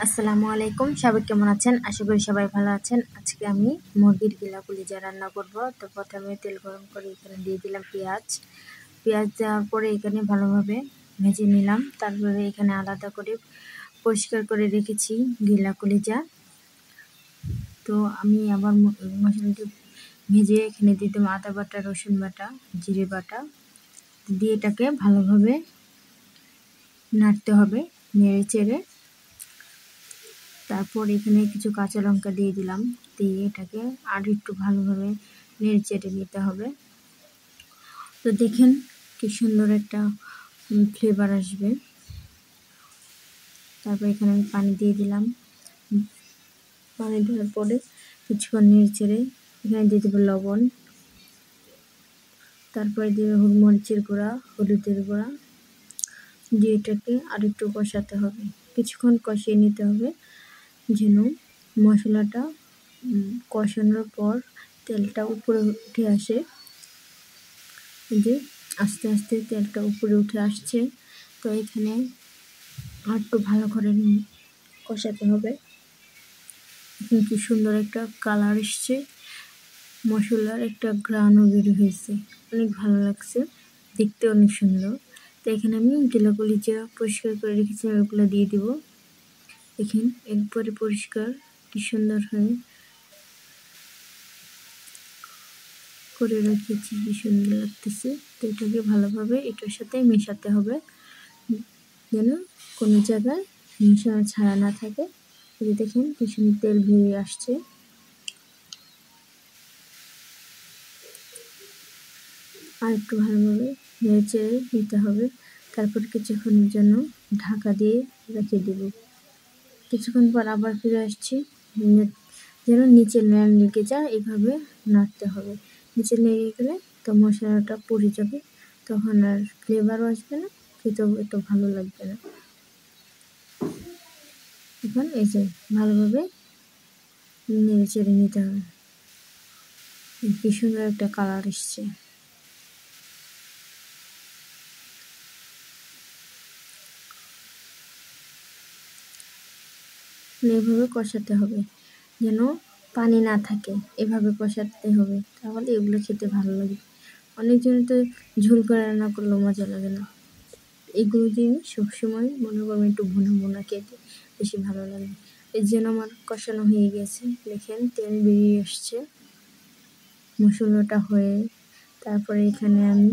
আসসালামু আলাইকুম। সবাই কেমন আছেন? আশা করি সবাই ভালো আছেন। আজকে আমি মুরগির গিলা কলিজা রান্না করব। তো প্রথমে তেল গরম করে এখানে দিয়ে দিলাম পেঁয়াজ। পেঁয়াজ দেওয়ার পরে এখানে ভালোভাবে ভেজে নিলাম। তারপরে এখানে আলাদা করে পরিষ্কার করে রেখেছি গিলা কলিজা। তো আমি আবার মশলাটি ভেজে এখানে দিয়ে দিলাম আদা বাটা, রসুন বাটা, জিরে বাটা দিয়ে এটাকে ভালোভাবে নাড়তে হবে নেড়ে চেড়ে। তারপর এখানে কিছু কাঁচা লঙ্কা দিয়ে দিলাম, দিয়ে এটাকে আর একটু ভালোভাবে নেড়ে চেড়ে নিতে হবে। তো দেখেন কি সুন্দর একটা ফ্লেভার আসবে। তারপর এখানে আমি পানি দিয়ে দিলাম। পানি দেওয়ার পরে কিছুক্ষণ নেড়ে চেড়ে এখানে দিয়ে দেবো লবণ, তারপরে দিয়ে দেবো মরিচের গুঁড়া, হলুদের গুঁড়া দিয়ে এটাকে আর একটু কষাতে হবে। কিছুক্ষণ কষিয়ে নিতে হবে যেন মশলাটা কষানোর পর তেলটা উপরে উঠে আসে। যে আস্তে আস্তে তেলটা উপরে উঠে আসছে। তো এখানে আর একটু ভালো করে কষাতে হবে। কি সুন্দর একটা কালার এসছে, মশলার একটা ঘ্রাণও বের হয়েছে, অনেক ভালো লাগছে, দেখতে অনেক সুন্দর। তো এখানে আমি গিলাগুলি যে পরিষ্কার করে রেখেছিলাম ওগুলো দিয়ে দিব। দেখেন একবারে পরিষ্কার কি সুন্দর হয়ে করে রেখেছি, কি সুন্দর লাগতেছে। তো এটাকে ভালোভাবে এটার সাথে মেশাতে হবে যেন কোনো জায়গায় মিশানো ছাড়া না থাকে। এই দেখেন কি সুন্দর তেল বেরিয়ে আসছে। আর একটু ভালোভাবে নেড়ে চেড়ে নিতে হবে। তারপর কিছুক্ষণের জন্য ঢাকা দিয়ে রেখে দেব। কিছুক্ষণ পর আবার ফিরে আসছি, যেন নিচে লেয়ার লেগে যায় এভাবে নাড়তে হবে। নিচে লেগে গেলে তো মশলাটা পুড়ে যাবে, তখন আর ফ্লেভারও আসবে না, খেতেও একটু ভালো লাগবে না। এখন এই যে ভালোভাবে নেড়ে চেড়ে নিতে হবে। কি সুন্দর একটা কালার এসছে। এভাবে কষাতে হবে যেন পানি না থাকে, এভাবে কষাতে হবে, তাহলে এগুলো খেতে ভালো লাগে। অনেকজনে তো ঝোল করে রান্না করলেও মজা লাগে না। এগুলো দিয়ে সবসময় মনে করবেন একটু ভুনা ভুনা খেতে বেশি ভালো লাগে। এই জন্য আমার কষানো হয়ে গেছে, দেখেন তেল বেরিয়ে আসছে মশলাটা হয়ে। তারপরে এখানে আমি